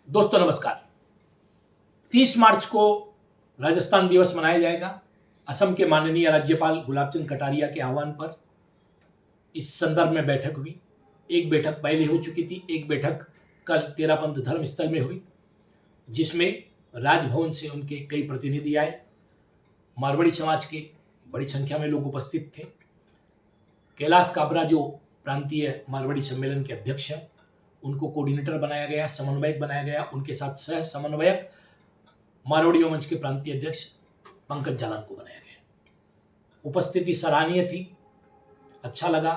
दोस्तों नमस्कार। 30 मार्च को राजस्थान दिवस मनाया जाएगा। असम के माननीय राज्यपाल गुलाबचंद कटारिया के आह्वान पर इस संदर्भ में बैठक हुई। एक बैठक पहले हो चुकी थी, एक बैठक कल तेरापंथ धर्म स्थल में हुई, जिसमें राजभवन से उनके कई प्रतिनिधि आए। मारवाड़ी समाज के बड़ी संख्या में लोग उपस्थित थे। कैलाश काबरा जो प्रांतीय मारवाड़ी सम्मेलन के अध्यक्ष हैं, उनको कोऑर्डिनेटर बनाया गया, समन्वयक बनाया गया। उनके साथ सह समन्वयक मारवाड़ी मंच के प्रांतीय अध्यक्ष पंकज जालान को बनाया गया। उपस्थिति सराहनीय थी, अच्छा लगा।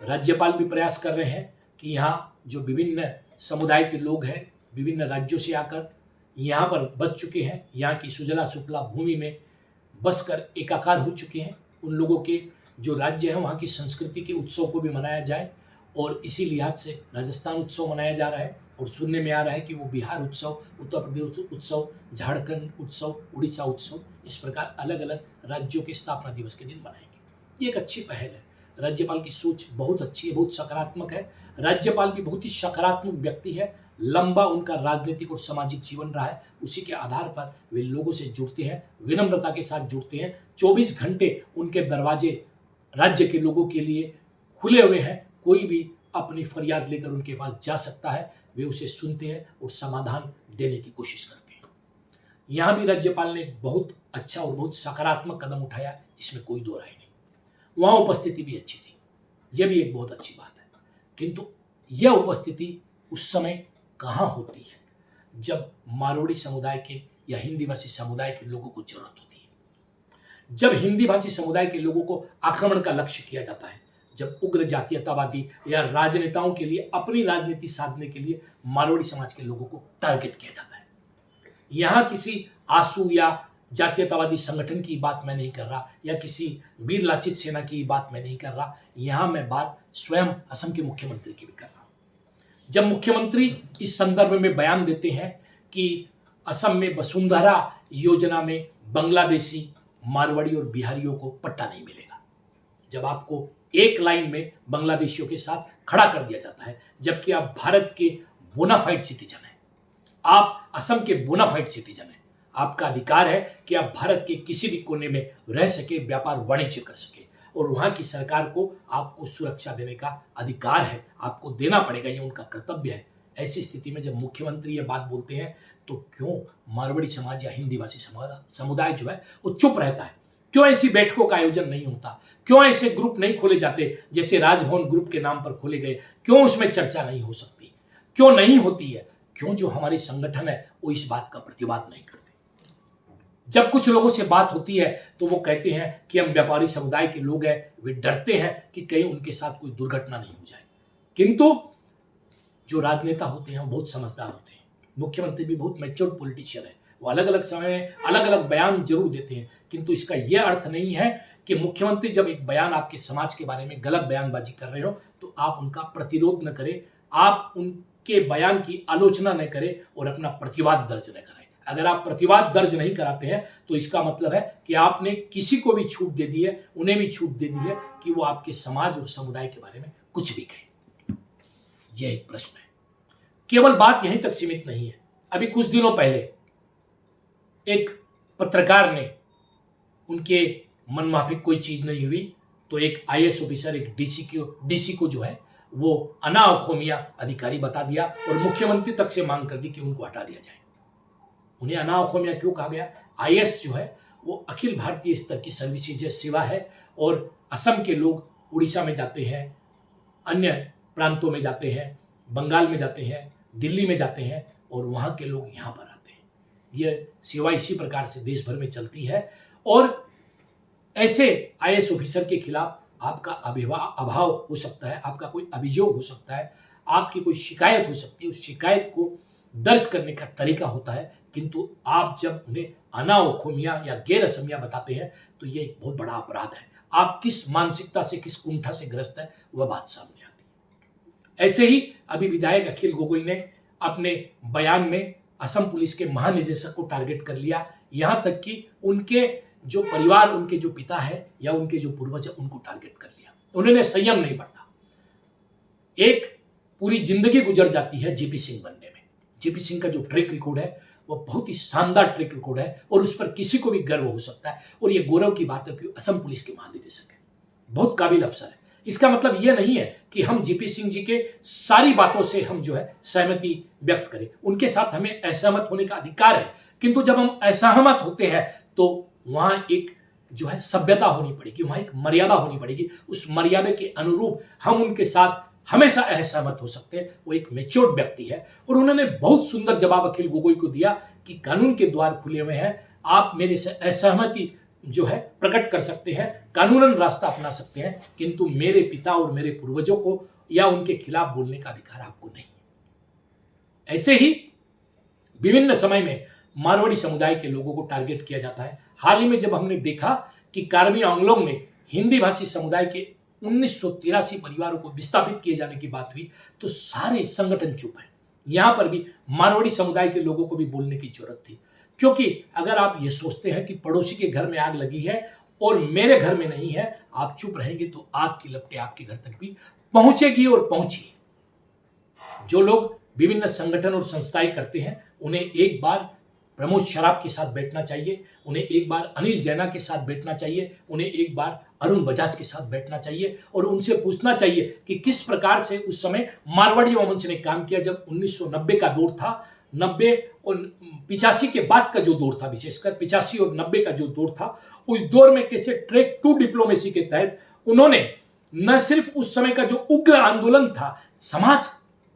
राज्यपाल भी प्रयास कर रहे हैं कि यहाँ जो विभिन्न समुदाय के लोग हैं, विभिन्न राज्यों से आकर यहाँ पर बस चुके हैं, यहाँ की सुजला सुफला भूमि में बसकर एकाकार हो चुके हैं, उन लोगों के जो राज्य है वहाँ की संस्कृति के उत्सव को भी मनाया जाए। और इसी लिहाज से राजस्थान उत्सव मनाया जा रहा है। और सुनने में आ रहा है कि वो बिहार उत्सव, उत्तर प्रदेश उत्सव, झारखंड उत्सव, उड़ीसा उत्सव, इस प्रकार अलग अलग राज्यों के स्थापना दिवस के दिन मनाएंगे। ये एक अच्छी पहल है। राज्यपाल की सोच बहुत अच्छी है, बहुत सकारात्मक है। राज्यपाल भी बहुत ही सकारात्मक व्यक्ति है। लंबा उनका राजनीतिक और सामाजिक जीवन रहा है। उसी के आधार पर वे लोगों से जुड़ते हैं, विनम्रता के साथ जुड़ते हैं। 24 घंटे उनके दरवाजे राज्य के लोगों के लिए खुले हुए हैं। कोई भी अपनी फरियाद लेकर उनके पास जा सकता है, वे उसे सुनते हैं और समाधान देने की कोशिश करते हैं। यहाँ भी राज्यपाल ने बहुत अच्छा और बहुत सकारात्मक कदम उठाया, इसमें कोई दो राय नहीं। वहाँ उपस्थिति भी अच्छी थी, यह भी एक बहुत अच्छी बात है। किंतु यह उपस्थिति उस समय कहाँ होती है जब मारवाड़ी समुदाय के या हिंदी भाषी समुदाय के लोगों को जरूरत होती है, जब हिंदी भाषी समुदाय के लोगों को आक्रमण का लक्ष्य किया जाता है, जब उग्र जातीयतावादी या राजनेताओं के लिए अपनी राजनीति साधने के लिए मारवाड़ी समाज के लोगों को टारगेट किया जाता है। यहां किसी आंसू या जातीयतावादी संगठन की बात मैं नहीं कर रहा, या किसी वीर लाचित सेना की बात मैं नहीं कर रहा। यहां मैं बात स्वयं असम के मुख्यमंत्री की भी कर रहा हूं। जब मुख्यमंत्री इस संदर्भ में बयान देते हैं कि असम में वसुंधरा योजना में बांग्लादेशी, मारवाड़ी और बिहारियों को पट्टा नहीं मिलेगा, जब आपको एक लाइन में बांग्लादेशियों के साथ खड़ा कर दिया जाता है, जबकि आप भारत के बोनाफाइड सिटीजन हैं, आप असम के बोनाफाइड सिटीजन हैं, आपका अधिकार है कि आप भारत के किसी भी कोने में रह सके, व्यापार वाणिज्य कर सके, और वहां की सरकार को आपको सुरक्षा देने का अधिकार है, आपको देना पड़ेगा, ये उनका कर्तव्य है। ऐसी स्थिति में जब मुख्यमंत्री ये बात बोलते हैं तो क्यों मारवाड़ी समाज या हिंदी भाषी समुदाय जो है वो चुप रहता है? क्यों ऐसी बैठकों का आयोजन नहीं होता? क्यों ऐसे ग्रुप नहीं खोले जाते जैसे राजभवन ग्रुप के नाम पर खोले गए? क्यों उसमें चर्चा नहीं हो सकती? क्यों नहीं होती है? क्यों जो हमारे संगठन है वो इस बात का प्रतिवाद नहीं करते? जब कुछ लोगों से बात होती है तो वो कहते हैं कि हम व्यापारी समुदाय के लोग हैं, वे डरते हैं कि कहीं उनके साथ कोई दुर्घटना नहीं हो जाए। किंतु जो राजनेता होते हैं वो बहुत समझदार होते हैं। मुख्यमंत्री भी बहुत मैच्योर पॉलिटिशियन है, वो अलग अलग समय में अलग अलग बयान जरूर देते हैं, किंतु इसका यह अर्थ नहीं है कि मुख्यमंत्री जब एक बयान आपके समाज के बारे में गलत बयानबाजी कर रहे हो तो आप उनका प्रतिरोध न करें, आप उनके बयान की आलोचना न करें और अपना प्रतिवाद दर्ज न करें। अगर आप प्रतिवाद दर्ज नहीं कराते हैं तो इसका मतलब है कि आपने किसी को भी छूट दे दी है, उन्हें भी छूट दे दी है कि वो आपके समाज और समुदाय के बारे में कुछ भी कहें। यह एक प्रश्न है। केवल बात यहीं तक सीमित नहीं है। अभी कुछ दिनों पहले एक पत्रकार ने, उनके मनमाफिक कोई चीज नहीं हुई तो एक आईएएस ऑफिसर, एक डीसी को जो है वो अनाअखोमिया अधिकारी बता दिया और मुख्यमंत्री तक से मांग कर दी कि उनको हटा दिया जाए। उन्हें अनाअखोमिया क्यों कहा गया? आईएएस जो है वो अखिल भारतीय स्तर की सर्विसेज सेवा है, और असम के लोग उड़ीसा में जाते हैं, अन्य प्रांतों में जाते हैं, बंगाल में जाते हैं, दिल्ली में जाते हैं, और वहाँ के लोग यहाँ पर आते हैं। यह सेवा इसी प्रकार से देश भर में चलती है। और ऐसे आईएएस ऑफिसर के खिलाफ आपका अभाव हो सकता है, आपका कोई अभियोग हो सकता है, आपकी कोई शिकायत हो सकती है। उस शिकायत को दर्ज करने का तरीका होता है, किंतु आप जब उन्हें अनाअखोमिया या गैर असमिया बताते हैं तो यह एक बहुत बड़ा अपराध है। आप किस मानसिकता से, किस कुंठा से ग्रस्त है, वह बात सामने आती है। ऐसे ही अभी विधायक अखिल गोगोई ने अपने बयान में असम पुलिस के महानिदेशक को टारगेट कर लिया, यहां तक कि उनके जो परिवार, उनके जो पिता है या उनके जो पूर्वज है, उनको टारगेट कर लिया। उन्होंने संयम नहीं बरता। एक पूरी जिंदगी गुजर जाती है जीपी सिंह बनने में, जेपी सिंह का जो ट्रैक रिकॉर्ड है वो बहुत ही शानदार ट्रैक रिकॉर्ड है और उस पर किसी को भी गर्व हो सकता है। और ये गौरव की बात है कि असम पुलिस के महानिदेशक है, बहुत काबिल अफसर है। इसका मतलब ये नहीं है कि हम जेपी सिंह जी के सारी बातों से हम जो है सहमति व्यक्त करें, उनके साथ हमें असहमत होने का अधिकार है, किंतु जब हम असहमत होते हैं तो वहां एक जो है सभ्यता होनी पड़ेगी, वहां एक मर्यादा होनी पड़ेगी। उस मर्यादा के अनुरूप हम उनके साथ हमेशा असहमत हो सकते हैं। वो एक मैच्योर्ड व्यक्ति है और उन्होंने बहुत सुंदर जवाब अखिल गोगोई को दिया कि कानून के द्वार खुले हुए हैं, आप मेरे से असहमति जो है प्रकट कर सकते हैं, कानूनन रास्ता अपना सकते हैं, किंतु मेरे पिता और मेरे पूर्वजों को या उनके खिलाफ बोलने का अधिकार आपको नहीं। ऐसे ही विभिन्न समय में मारवाड़ी समुदाय के लोगों को टारगेट किया जाता है। हाल ही में जब हमने देखा कि कार्बी आंगलोंग में हिंदी भाषी समुदाय के 1983 परिवारों को विस्थापित किए जाने की बात हुई तो सारे संगठन चुप है। यहां पर भी मारवाड़ी समुदाय के लोगों को भी बोलने की जरूरत थी, क्योंकि अगर आप ये सोचते हैं कि पड़ोसी के घर में आग लगी है और मेरे घर में नहीं है, आप चुप रहेंगे तो आग की लपटें आपके घर तक भी पहुंचेगी और पहुंची। जो लोग विभिन्न संगठन और संस्थाएं करते हैं उन्हें एक बार प्रमोद शराब के साथ बैठना चाहिए, उन्हें एक बार अनिल जैना के साथ बैठना चाहिए, उन्हें एक बार अरुण बजाज के साथ बैठना चाहिए और उनसे पूछना चाहिए कि किस प्रकार से उस समय मारवाड़ी युवा मंच ने काम किया जब 1990 का दौर था। 90 और 85 के बाद का जो दौर था, विशेषकर 85 और 90 का जो दौर था, उस दौर में कैसे ट्रैक टू डिप्लोमेसी के तहत उन्होंने न सिर्फ उस समय का जो उग्र आंदोलन था, समाज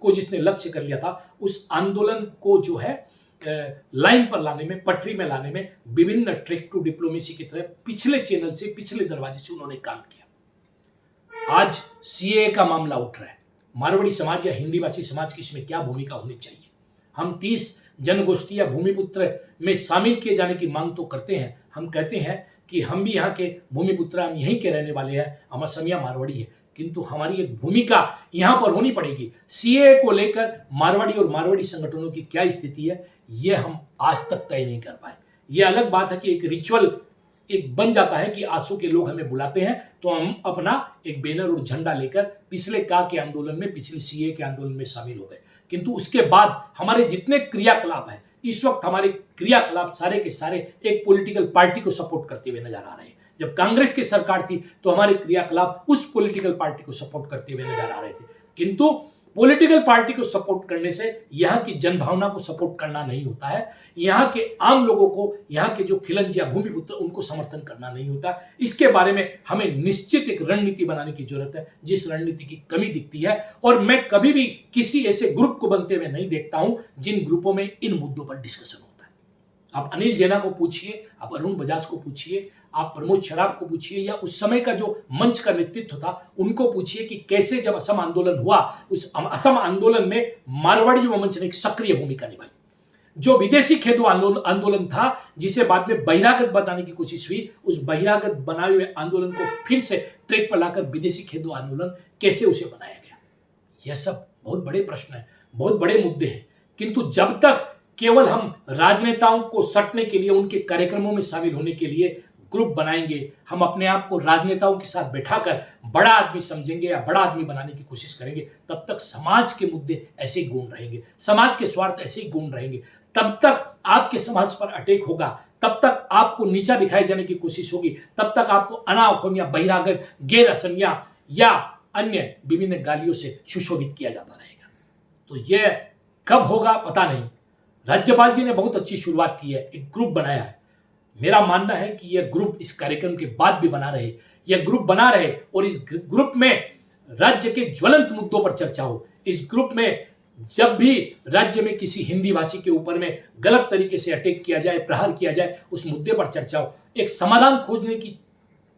को जिसने लक्ष्य कर लिया था, उस आंदोलन को जो है लाइन पर लाने में, पटरी में लाने में विभिन्न ट्रैक टू डिप्लोमेसी की तरह पिछले चैनल से, पिछले दरवाजे से उन्होंने काम किया। आज सीएए का मामला उठ रहा है। मारवाड़ी समाज या हिंदी भाषी समाज की इसमें क्या भूमिका होनी चाहिए? हम 30 जनगोष्ठी या भूमिपुत्र में शामिल किए जाने की मांग तो करते हैं। हम कहते हैं कि हम भी यहाँ के भूमिपुत्र, हम यहीं के रहने वाले हैं, हम असमिया मारवाड़ी है, किंतु हमारी एक भूमिका यहाँ पर होनी पड़ेगी। सीएए को लेकर मारवाड़ी और मारवाड़ी संगठनों की क्या स्थिति है, ये हम आज तक तय नहीं कर पाए। ये अलग बात है कि एक रिचुअल एक बन जाता है कि आंसू के लोग हमें बुलाते हैं तो हम अपना एक बैनर और झंडा लेकर पिछले का के आंदोलन में, पिछले सीए के आंदोलन में शामिल हो गए, किंतु उसके बाद हमारे जितने क्रियाकलाप है, इस वक्त हमारे क्रियाकलाप सारे के सारे एक पॉलिटिकल पार्टी को सपोर्ट करते हुए नजर आ रहे हैं। जब कांग्रेस की सरकार थी तो हमारे क्रियाकलाप उस पॉलिटिकल पार्टी को सपोर्ट करते हुए नजर आ रहे थे, किंतु पॉलिटिकल पार्टी को सपोर्ट करने से यहाँ की जनभावना को सपोर्ट करना नहीं होता है, यहाँ के आम लोगों को, यहाँ के जो खिलंजी या भूमिपुत्र, उनको समर्थन करना नहीं होता। इसके बारे में हमें निश्चित एक रणनीति बनाने की जरूरत है, जिस रणनीति की कमी दिखती है। और मैं कभी भी किसी ऐसे ग्रुप को बनते हुए नहीं देखता हूं जिन ग्रुपों में इन मुद्दों पर डिस्कशन होता है। आप अनिल जैना को पूछिए, आप अरुण बजाज को पूछिए, आप प्रमोद शराब को पूछिए, या उस समय का जो मंच का नेतृत्व था उनको पूछिए कि कैसे जब असम आंदोलन हुआ, उस असम आंदोलन में मारवाड़ी युवा मंच ने एक सक्रिय भूमिका निभाई। जो विदेशी खेदो आंदोलन था, जिसे बाद में बहिरागत बनाने की कोशिश हुई, उस बहिरागत बनाए हुए आंदोलन को फिर से ट्रैक पर लाकर विदेशी खेदो आंदोलन कैसे उसे बनाया गया, यह सब बहुत बड़े प्रश्न है, बहुत बड़े मुद्दे हैं। किंतु जब तक केवल हम राजनेताओं को सटने के लिए, उनके कार्यक्रमों में शामिल होने के लिए ग्रुप बनाएंगे, हम अपने आप को राजनेताओं के साथ बैठाकर बड़ा आदमी समझेंगे या बड़ा आदमी बनाने की कोशिश करेंगे, तब तक समाज के मुद्दे ऐसे ही गौण रहेंगे, समाज के स्वार्थ ऐसे ही गौण रहेंगे। तब तक आपके समाज पर अटैक होगा, तब तक आपको नीचा दिखाए जाने की कोशिश होगी, तब तक आपको अनावखम या बहिरागत, गैर असमिया या अन्य विभिन्न गालियों से सुशोभित किया जाता रहेगा। तो यह कब होगा पता नहीं। राज्यपाल जी ने बहुत अच्छी शुरुआत की है, एक ग्रुप बनाया है। मेरा मानना है कि यह ग्रुप इस कार्यक्रम के बाद भी बना रहे, यह ग्रुप बना रहे और इस ग्रुप में राज्य के ज्वलंत मुद्दों पर चर्चा हो। इस ग्रुप में जब भी राज्य में किसी हिंदी भाषी के ऊपर में गलत तरीके से अटैक किया जाए, प्रहार किया जाए, उस मुद्दे पर चर्चा हो, एक समाधान खोजने की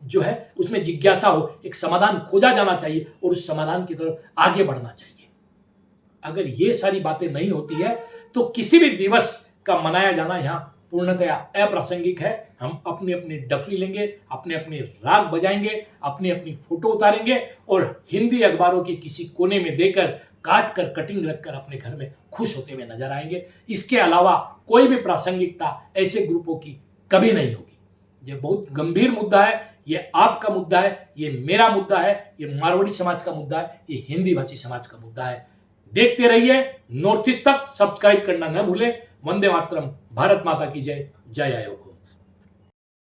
जो है उसमें जिज्ञासा हो, एक समाधान खोजा जाना चाहिए और उस समाधान की तरफ आगे बढ़ना चाहिए। अगर ये सारी बातें नहीं होती है तो किसी भी दिवस का मनाया जाना यहाँ पूर्णतया अप्रासंगिक है। हम अपनी अपनी डफली लेंगे, अपने अपने राग बजाएंगे, अपनी अपनी फोटो उतारेंगे और हिंदी अखबारों के किसी कोने में देकर, काट कर, कटिंग रखकर अपने घर में खुश होते हुए नजर आएंगे। इसके अलावा कोई भी प्रासंगिकता ऐसे ग्रुपों की कभी नहीं होगी। ये बहुत गंभीर मुद्दा है, ये आपका मुद्दा है, ये मेरा मुद्दा है, ये मारवाड़ी समाज का मुद्दा है, ये हिंदी भाषी समाज का मुद्दा है। देखते रहिए नॉर्थ ईस्ट तक, सब्सक्राइब करना न भूले। वंदे मातरम, भारत माता की जय, जय आयोग।